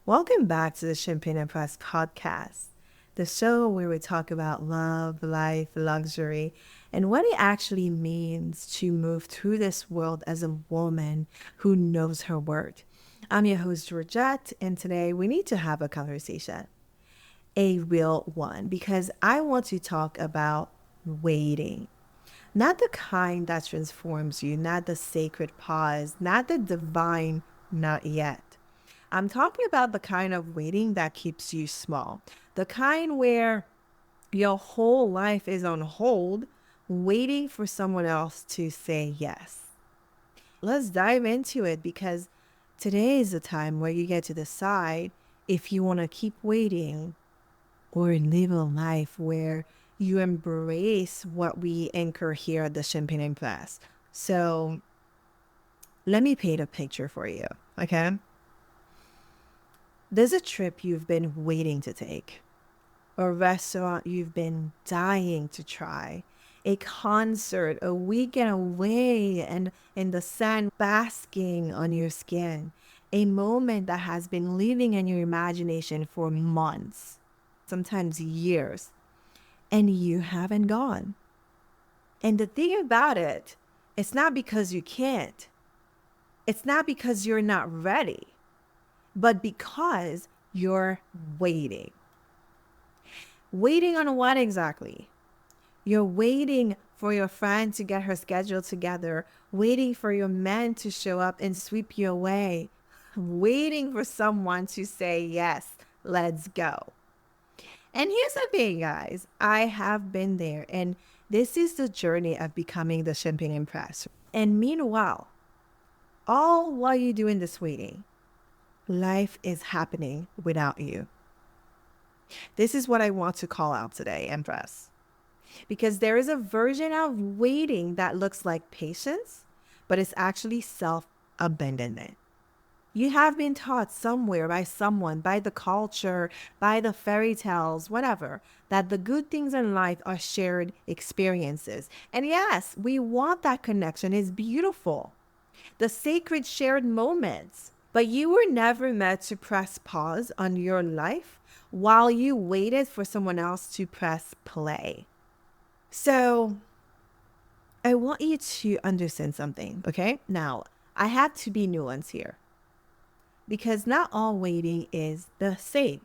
Welcome back to the Champagne Empress podcast, the show where we talk about love, life, luxury, and what it actually means to move through this world as a woman who knows her worth. I'm your host, Georgette, and today we need to have a conversation, a real one, because I want to talk about waiting. Not the kind that transforms you, not the sacred pause, not the divine not yet. I'm talking about the kind of waiting that keeps you small, the kind where your whole life is on hold, waiting for someone else to say yes. Let's dive into it because today is the time where you get to decide if you want to keep waiting or live a life where you embrace what we anchor here at the Champagne Class. So let me paint a picture for you, okay? There's a trip you've been waiting to take, a restaurant you've been dying to try, a concert, a weekend away and in the sun basking on your skin, a moment that has been living in your imagination for months, sometimes years, and you haven't gone. And the thing about it, it's not because you can't. It's not because you're not ready, but because you're waiting. Waiting on what exactly? You're waiting for your friend to get her schedule together, waiting for your man to show up and sweep you away, waiting for someone to say, yes, let's go. And here's the thing, guys, I have been there, and this is the journey of becoming the Champagne Empress. And meanwhile, all while you're doing this waiting, life is happening without you. This is what I want to call out today, Empress. Because there is a version of waiting that looks like patience, but it's actually self-abandonment. You have been taught somewhere by someone, by the culture, by the fairy tales, whatever, that the good things in life are shared experiences. And yes, we want that connection. It's beautiful. The sacred shared moments. But you were never meant to press pause on your life while you waited for someone else to press play. So I want you to understand something, okay? Now, I have to be nuanced here because not all waiting is the same.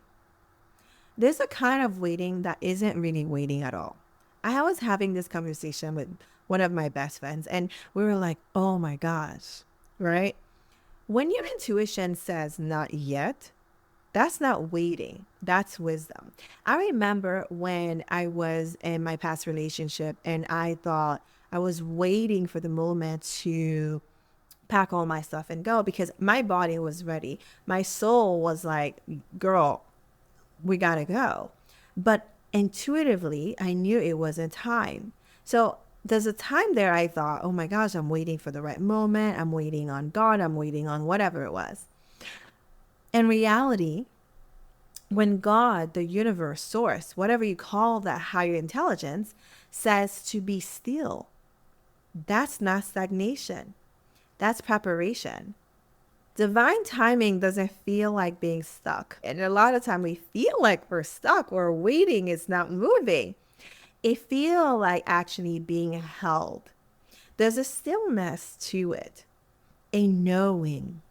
There's a kind of waiting that isn't really waiting at all. I was having this conversation with one of my best friends, and we were like, oh my gosh, right? When your intuition says not yet, that's not waiting. That's wisdom. I remember when I was in my past relationship and I thought I was waiting for the moment to pack all my stuff and go because my body was ready. My soul was like, girl, we got to go. But intuitively, I knew it wasn't time. So there's a time there I thought, oh my gosh, I'm waiting for the right moment. I'm waiting on God. I'm waiting on whatever it was. In reality, when God, the universe, source, whatever you call that higher intelligence, says to be still, that's not stagnation. That's preparation. Divine timing doesn't feel like being stuck. And a lot of time we feel like we're stuck or waiting is not moving. It feels like actually being held. There's a stillness to it, a knowing.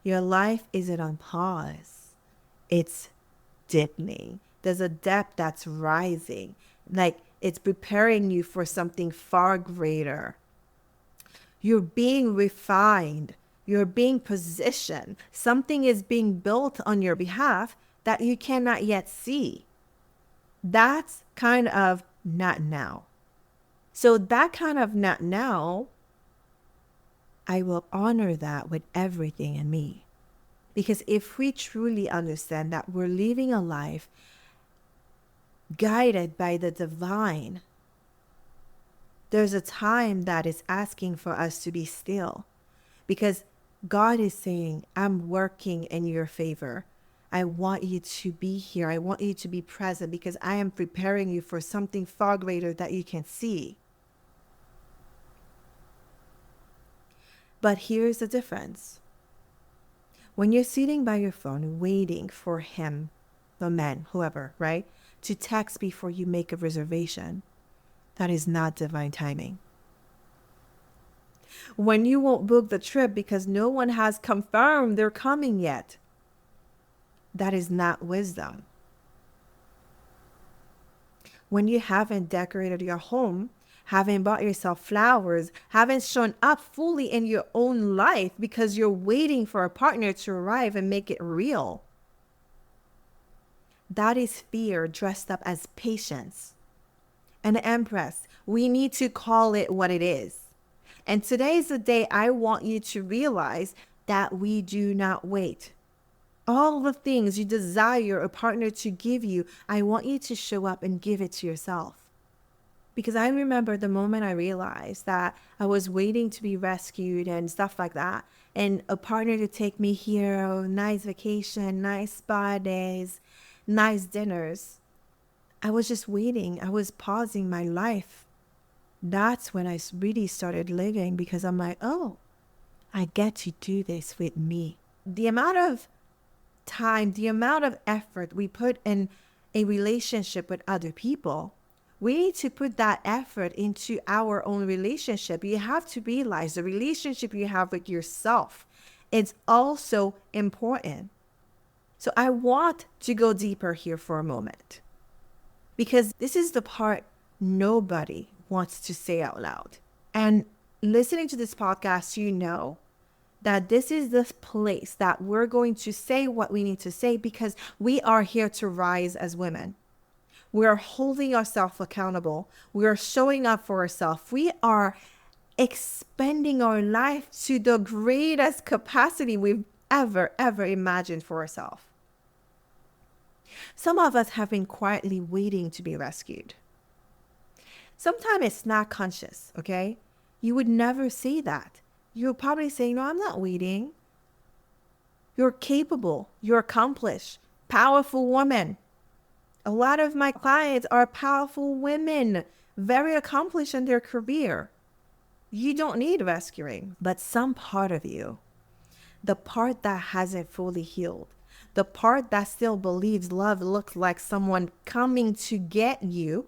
Your life isn't on pause. It's deepening. There's a depth that's rising. Like it's preparing you for something far greater. You're being refined. You're being positioned. Something is being built on your behalf that you cannot yet see. That's kind of not now. So that kind of not now, I will honor that with everything in me. Because if we truly understand that we're living a life guided by the divine, there's a time that is asking for us to be still. Because God is saying, I'm working in your favor. I want you to be here. I want you to be present because I am preparing you for something far greater that you can see. But here's the difference. When you're sitting by your phone waiting for him, the man, whoever, right, to text before you make a reservation, that is not divine timing. When you won't book the trip because no one has confirmed they're coming yet, that is not wisdom. When you haven't decorated your home, haven't bought yourself flowers, haven't shown up fully in your own life because you're waiting for a partner to arrive and make it real, that is fear dressed up as patience. And Empress, we need to call it what it is. And today is the day I want you to realize that we do not wait. All the things you desire a partner to give you, I want you to show up and give it to yourself. Because I remember the moment I realized that I was waiting to be rescued and stuff like that, and a partner to take me here, a nice vacation, nice spa days, nice dinners. I was just waiting. I was pausing my life. That's when I really started living, because I'm like, oh, I get to do this with me. The amount of time, the amount of effort we put in a relationship with other people, we need to put that effort into our own relationship. You have to realize the relationship you have with yourself is also important. So I want to go deeper here for a moment, because this is the part nobody wants to say out loud. And listening to this podcast, you know that this is the place that we're going to say what we need to say, because we are here to rise as women. We are holding ourselves accountable. We are showing up for ourselves. We are expending our life to the greatest capacity we've ever imagined for ourselves. Some of us have been quietly waiting to be rescued. Sometimes it's not conscious, okay? You would never say that. You'll probably say, no, I'm not waiting. You're capable. You're accomplished. Powerful woman. A lot of my clients are powerful women, very accomplished in their career. You don't need rescuing, but some part of you, the part that hasn't fully healed, the part that still believes love looks like someone coming to get you,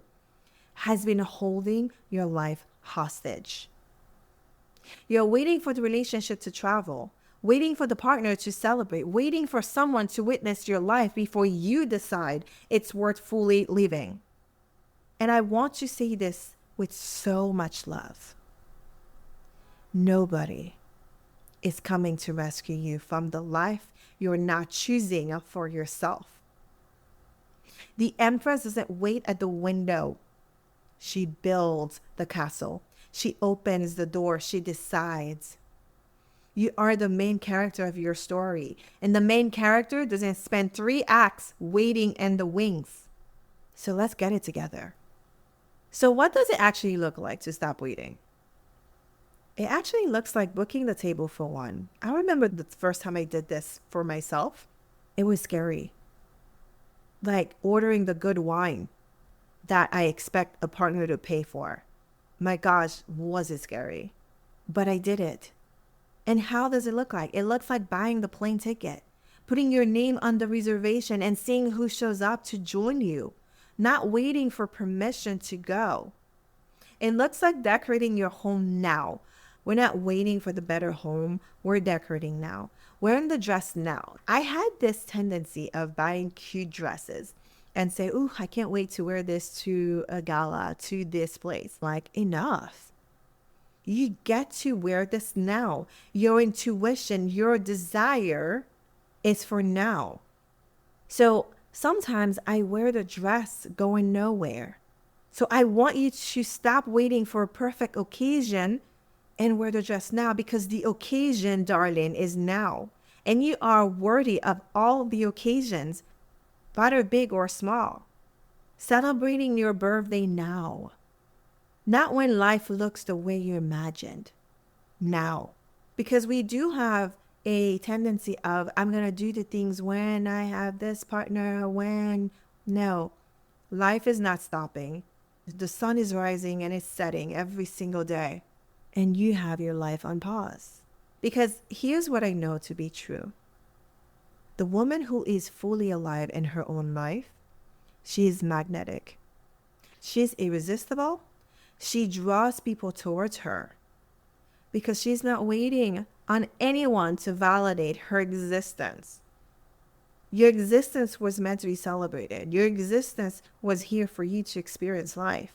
has been holding your life hostage. You're waiting for the relationship to travel, waiting for the partner to celebrate, waiting for someone to witness your life before you decide it's worth fully living. And I want to say this with so much love. Nobody is coming to rescue you from the life you're not choosing for yourself. The Empress doesn't wait at the window. She builds the castle. She opens the door. She decides. You are the main character of your story. And the main character doesn't spend 3 acts waiting in the wings. So let's get it together. So what does it actually look like to stop waiting? It actually looks like booking the table for one. I remember the first time I did this for myself. It was scary. Like ordering the good wine that I expect a partner to pay for. My gosh, was it scary? But I did it. And how does it look like? It looks like buying the plane ticket, putting your name on the reservation and seeing who shows up to join you, not waiting for permission to go. It looks like decorating your home now. We're not waiting for the better home. We're decorating now. Wearing the dress now. I had this tendency of buying cute dresses and say, ooh, I can't wait to wear this to a gala, to this place. Like, enough. You get to wear this now. Your intuition, your desire is for now. So sometimes I wear the dress going nowhere. So I want you to stop waiting for a perfect occasion and wear the dress now, because the occasion, darling, is now. And you are worthy of all the occasions, whether big or small. Celebrating your birthday now. Not when life looks the way you imagined. Now. Because we do have a tendency of, I'm going to do the things when I have this partner, when. No. Life is not stopping. The sun is rising and it's setting every single day. And you have your life on pause. Because here's what I know to be true. The woman who is fully alive in her own life, she is magnetic. She is irresistible. She draws people towards her because she's not waiting on anyone to validate her existence. Your existence was meant to be celebrated. Your existence was here for you to experience life.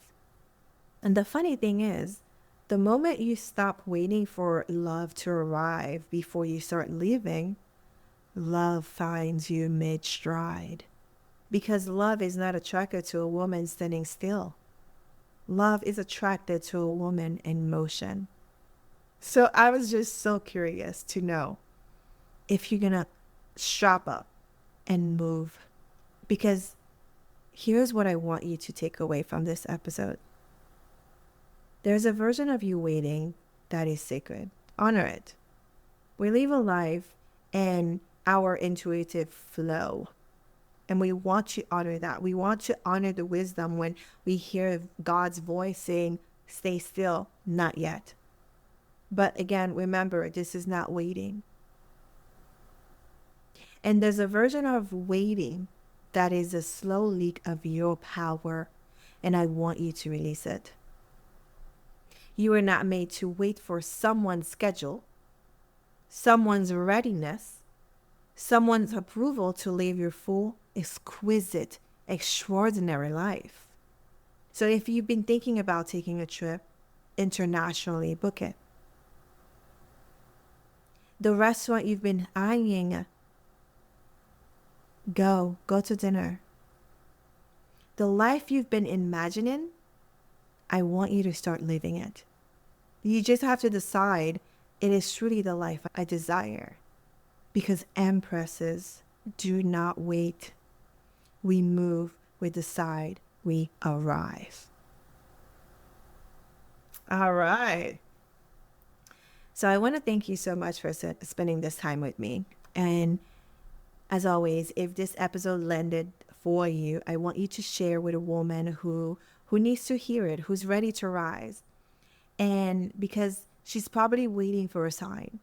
And the funny thing is, the moment you stop waiting for love to arrive before you start living, love finds you mid-stride. Because love is not attracted to a woman standing still. Love is attracted to a woman in motion. So I was just so curious to know if you're going to strap up and move. Because here's what I want you to take away from this episode. There's a version of you waiting that is sacred. Honor it. We live a life in our intuitive flow. And we want to honor that. We want to honor the wisdom when we hear God's voice saying, stay still, not yet. But again, remember, this is not waiting. And there's a version of waiting that is a slow leak of your power. And I want you to release it. You are not made to wait for someone's schedule, someone's readiness, someone's approval to live your full, exquisite, extraordinary life. So if you've been thinking about taking a trip internationally, book it. The restaurant you've been eyeing, go to dinner. The life you've been imagining, I want you to start living it. You just have to decide it is truly the life I desire. Because empresses do not wait. We move, we decide, we arrive. All right. So I want to thank you so much for spending this time with me. And as always, if this episode landed for you, I want you to share with a woman who needs to hear it, who's ready to rise. And because she's probably waiting for a sign.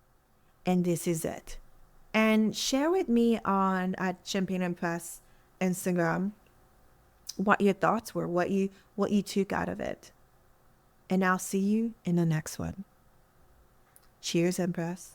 And this is it. And share with me at Champagne Empress Instagram what your thoughts were, what you took out of it. And I'll see you in the next one. Cheers, Empress.